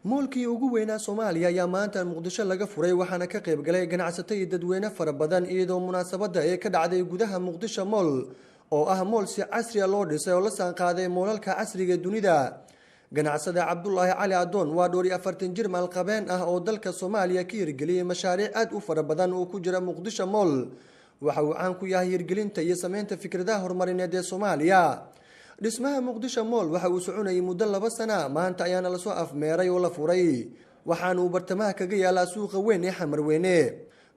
moolkii ugu weynaa Soomaaliya ayaa maanta Muqdisho laga furay waxaana ka qayb galay ganacsato iyo dadweyne fara badan iyadoo munaasabada ay ka dhacday gudaha Muqdisho Mall oo ah mool si casri ah loo dhisay oo la saanqaaday moolalka casriga ee dunida. ganacsada Cabdullaahi Cali Adoon waa 40 jir maalqabeen ah oo dalka Soomaaliya ka hirgeliyay mashaariic aad u fara badan oo ku jira Muqdisho Mall. waxa uu caan ku yahay hirgelinta iyo sameynta fikradaha horumarineed ee Soomaaliya. dhismaha Muqdisho Mall waxa uu soconayay muddo 2 sano maanta ayaana la soo afmeeray oo la furay waxaana uu bartamaha kaga yaalaa suuqa weyn ee Xamarweyne.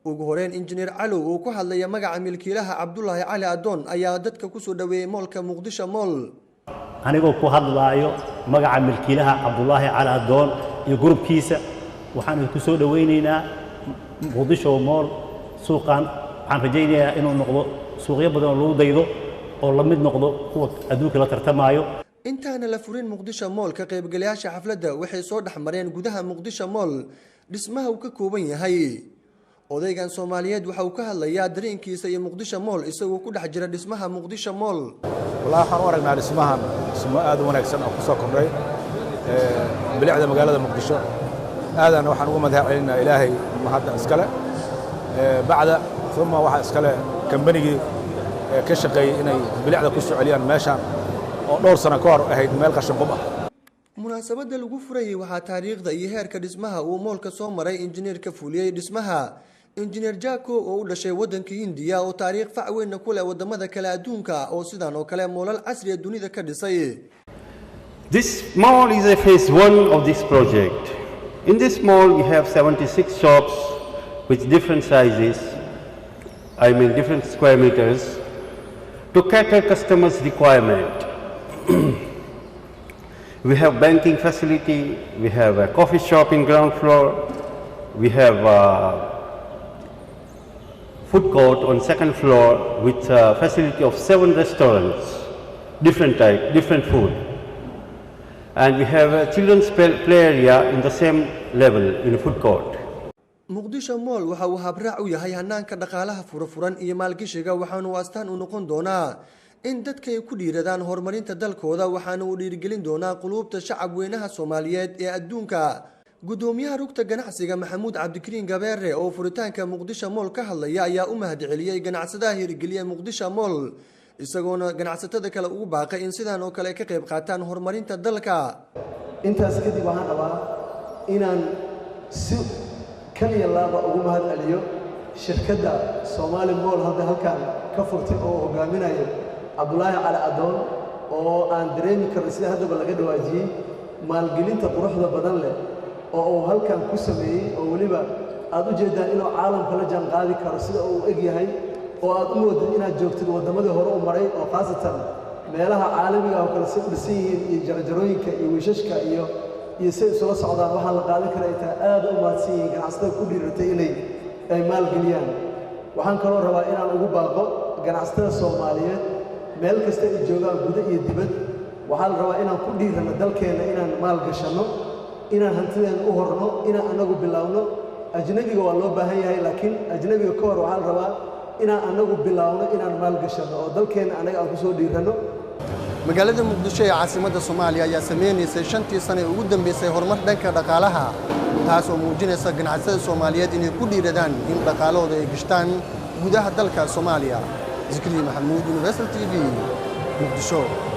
ugu horeen injineer Cali oo ku hadlaya magaca milkiilaha Cabdullaahi Cali Adoon ayaa dadka ku soo dhaweeyay moolka Muqdisho Mall. anigoo ku hadlaayo magaca milkiilaha Cabdullaahi Cali Adoon iyo groupkiisa waxaan ku soo dhaweynaynaa Muqdisho Mall suuqan waxaan rajaynayaa inuu noqdo suuqyo badan oo lagu daydo oo la mid noqdo kuwa adduunka la tartamayo. intaana la furin Muqdisho Mall ka qaybgalayaasha xafladda waxay soo dhaxmareen gudaha Muqdisho Mall dhismaha uu ka kooban yahay. odaygan Soomaaliyeed waxa uu ka hadlayaa dareenkiisa iyo Muqdisho Mall isagoo ku dhex jira dhismaha Muqdisho Mall. والله waxaan u aragnaa dhismahan dhismo aad u wanaagsan oo ku soo kordhay bilicda magaalada Muqdisho. aadana waxaan ugu mahadcelinaynaa Ilaahay mahadda iskale bacda ثم waxa iskale kambanigi ka shaqeeyay inay bilicda ku soo celiyaan meeshan oo dhowr sano ka hor ahayd meel qashin qub ah. munaasabada lagu furay waxa taariikhda iyo heerka dhismaha uu moolka soo maray injineerka fuliyay dhismaha injineer Jaco oo u dhashay wadanka Hindiya oo taariikh fac weyn ku leh wadamada kala adduunka oo sidaan oo kale moolal casri ah dunida ka dhisay. This mall is a phase 1 of this project. In this mall we have 76 shops with different sizes, different square meters to cater customers' requirement. We have banking facility, we have a coffee shop in ground floor, we have a food court on second floor with a facility of 7 restaurants, different type, different food. And we have a children's play area in the same level in the food court. Muqdisho Mall waxa uu habraac u yahay hanaanka dhaqaalaha furan iyo maalgashiga waxaana uu astaan u noqon doonaa in dadka ay ku dhiiradaan horumarinta dalkooda waxaana uu dhiirigelin doonaa quluubta shacab weynaha Soomaaliyeed ee adduunka. gudoomiyaha rugta ganacsiga Maxamuud Cabdikariin Gabeere oo furitaanka Muqdisho Mall ka hadlaya ayaa u mahadceliyay ganacsadaha hirgeliyay Muqdisho Mall isagoona ganacsatada kale ugu baaqay in sidaan oo kale ka qayb qaataan horumarinta dalka. intaas kadib waxaan rabaa inaan si kaliya laaba ugu mahadceliyo shirkadda Somali Mall hadda halkaan ka furtay oo hogaaminayo Cabdullaahi Cali Adoon oo aan dareemi karin sida hadda laga dhawaajiyay maalgelinta quruxda badan leh oo uu halkan ku sameeyay oo waliba aad u jeedaan inuu caalamka la jaan qaadi karo sida uu eg yahay oo aad u moodid inaad joogtid wadamadii hore u maray oo qaasatan meelaha caalamiga ah oo kala soo dhisan yihiin iyo jarjarooyinka iyo wiishashka iyo si soo socdaan waxa la qaadan karaa inta aad u maadsan yihiin ganacsatada ku dhiiratay inay maalgeliyaan. waxaan kaloo rabaa inaan ugu baaqo ganacsatada Soomaaliyeed meel kasta ay joogaan gudaha iyo dibadda waxaa la rabaa inaan ku dhiirano dalkeena inaan maal gashano inaan hantideena u horno inaan anagu bilaawno. ajnabiga waa loo baahan yahay laakiin ajnabiga ka hor waxaa la rabaa inaan anagu bilaawno inaan maal gashano oo dalkeena anaga aan ku soo dhiirano. magaalada Muqdisho ee caasimadda Soomaaliya ayaa sameeyay 5 sano ugu dambeysay horumar dhanka dhaqaalaha taas oo muujinaysa ganacsatada Soomaaliyeed inay ku dhiiradaan in dhaqaalahooda ay gashtaan gudaha dalka Soomaaliya. Zikri Maxamuud, Universal TV, Muqdisho.